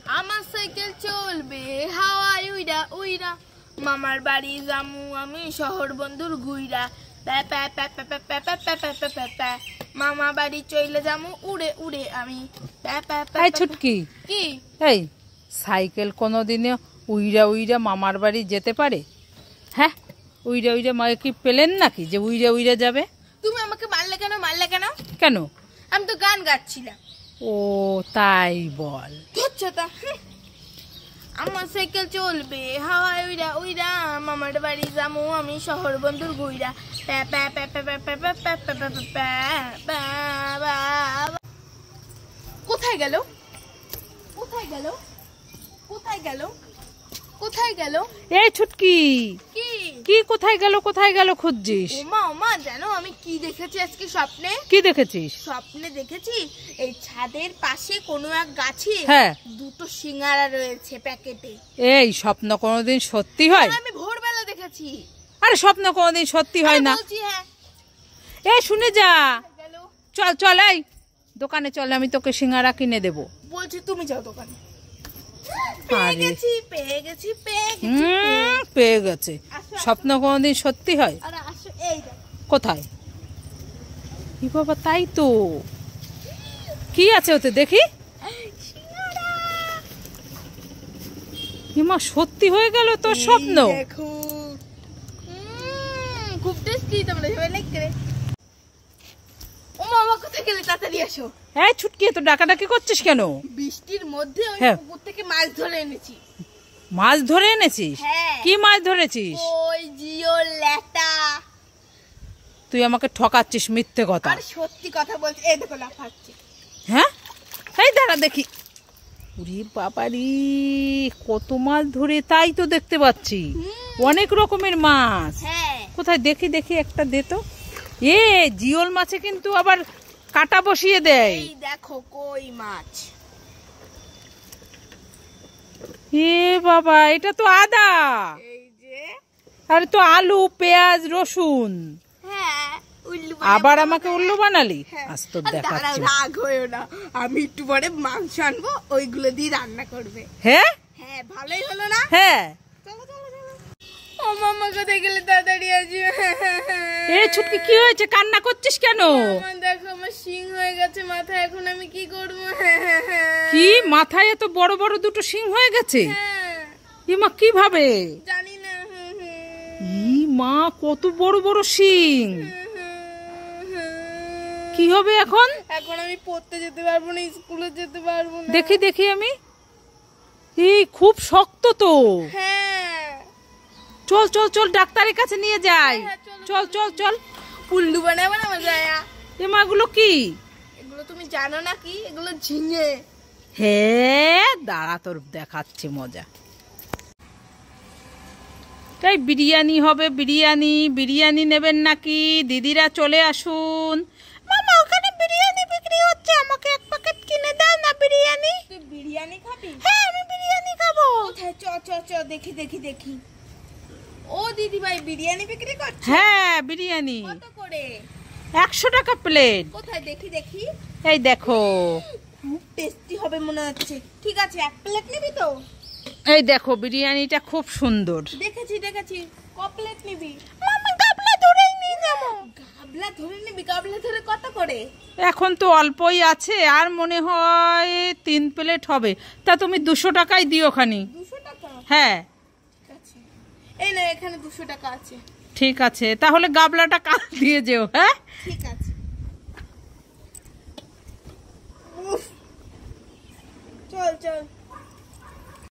আমার সাইকেল চলবে হাওয়ায় উইরা উইরা, মামার বাড়ি যামু আমি শহর বন্ধুর ঘুইরা, মামা বাড়ি চলে যামু উড়ে উড়ে আমি। ছুটকি, কি এই সাইকেল কোনোদিনে উইরা উইরা মামার বাড়ি যেতে পারে? হ্যাঁ, উইরা উইরা মাকে কি পেলেন নাকি যে উইরা উইরা যাবে? তুমি আমাকে মারলে কেন? মারলে কেন? কেন? আমি তো গান গাচ্ছিলাম। ও তাই বল। আমার সাইকেল চলবে হাওয়ায় উইরা উইরা, মামার বাড়ি যামু আমি শহর বন্ধুর ঘুইরা। কোথায় গেল? কোথায় গেল? কোথায় গেল? কোথায় গেল? এই ছুটকি, কি কি কোথায় গেল কোথায় গেল খুঁজছিস? ওমা ওমা, জানো আমি কি দেখেছি আজকে স্বপ্নে? কি দেখেছিস? স্বপ্নে দেখেছি এই ছাদের পাশে কোনো এক গাছে হ্যাঁ দুটো সিঙ্গারা রয়েছে প্যাকেটে। এই স্বপ্ন কোনোদিন সত্যি হয়? আমি ভোরবেলা দেখেছি। আরে স্বপ্ন কোনোদিন সত্যি হয় না। হ্যাঁ, এই শুনে যা, চল চল, এই দোকানে চল, আমি তোকে সিঙ্গারা কিনে দেবো। বলছি তুমি যাও দোকানে। পেয়ে গেছে। স্বপ্ন কোনোদিন সত্যি হয়? কোথায়? কি বাবা, তাই তো। কি আছে ওতে দেখি? মা সত্যি হয়ে গেল তোর স্বপ্ন। খুব টেস্টি। তোমরা সবাই লাইক করে। ও মামা কোথায় গেলে? তাড়াতাড়ি আসো। হ্যাঁ ছুটকি, তো ডাকাডাকি করছিস কেন? বৃষ্টির মধ্যে ওই পুকুর থেকে মাছ ধরে এনেছি। মাছ ধরে এনেছিস? হ্যাঁ। কি মাছ ধরেছিস? ওই জিওল ল্যাটা। তুই আমাকে ঠকাচ্ছিস, মিথ্যে কথা। আর সত্যি কথা বলছি, এই দেখো লাফাচ্ছে। হ্যাঁ, এই দাঁড়া দেখি। ওরে বাবারি, কত মাছ ধরে, তাই তো দেখতে পাচ্ছি অনেক রকমের মাছ। হ্যাঁ। কোথায় দেখি দেখি, একটা দে তো। এ জিওল মাছে কিন্তু আবার কাটা বসিয়ে দেয়। এই দেখো কই মাছ। এ বাবা, এটা তো আদা। এই যে, আরে তো আলু পেঁয়াজ রসুন। হ্যাঁ, উল্লু আবার আমাকে উল্লু বানালি। আজ তো দেখাচ্ছি। রাগ হয়েও না, আমি একটু পরে মাংস আনবো, ওইগুলো দিয়ে রান্না করবে। হ্যাঁ হ্যাঁ, ভালোই হলো না? হ্যাঁ। ও মামা কোথায় গেলে? তাড়াতাড়ি আসি। এ ছুটকি, কি হয়েছে? কান্না করছিস কেন? দেখো আমার শিং হয়ে গেছে মাথায়, এখন আমি কি করব? কি মাথায় এত বড় বড় দুটো শিং হয়ে গেছে? হ্যাঁ। মা কিভাবে? জানি না। মা, কত বড় বড় শিং। কি হবে এখন? এখন আমি পড়তে যেতে পারবো না, স্কুলে যেতে পারবো না। দেখি দেখি আমি। এই খুব শক্ত তো। হ্যাঁ। চল চল চল, ডাক্তারের কাছে নিয়ে যাই। চল চল চল। উল্লু বানাবো না মজায়া। এ মা, এগুলো কি? এগুলো তুমি জানো না কি? এগুলো ঝিঙে। হ্যাঁ, দাঁড়া তোর দেখাচ্ছি মজা। তাই বিরিয়ানি হবে, বিরিয়ানি। বিরিয়ানি নেবেন নাকি? দিদিরা চলে আসুন। মামা, ওখানে বিরিয়ানি বিক্রি হচ্ছে, আমাকে এক প্যাকেট কিনে দাও না বিরিয়ানি। তুই বিরিয়ানি খাবি? হ্যাঁ, আমি বিরিয়ানি খাবো। কোথায়? চ চ চ, দেখি দেখি দেখি। ও দিদি ভাই, বিরিয়ানি বিক্রি করছে? হ্যাঁ, বিরিয়ানি। কত করে? 100 টাকা প্লেট। কোথায় দেখি দেখি। এই দেখো। খুব টেস্টি হবে মনে হচ্ছে। ঠিক আছে, এক প্লেট নিবি তো? এই দেখো, বিরিয়ানিটা খুব সুন্দর। দেখেছি দেখেছি। ক প্লেট নিবি? মামা, গাবলা ধরেই নিয়ে যাবো। গাবলা ধরে নিবি? গাবলা ধরে কত করে? এখন তো অল্পই আছে, আর মনে হয় 3 প্লেট হবে। তা তুমি 200 টাকাই দিও খানি। 200 টাকা? হ্যাঁ ঠিক আছে। এই না, এখানে 200 টাকা আছে। ঠিক আছে, তাহলে গাবলাটা কাল দিয়ে যেও। হ্যাঁ ঠিক আছে। চল চল।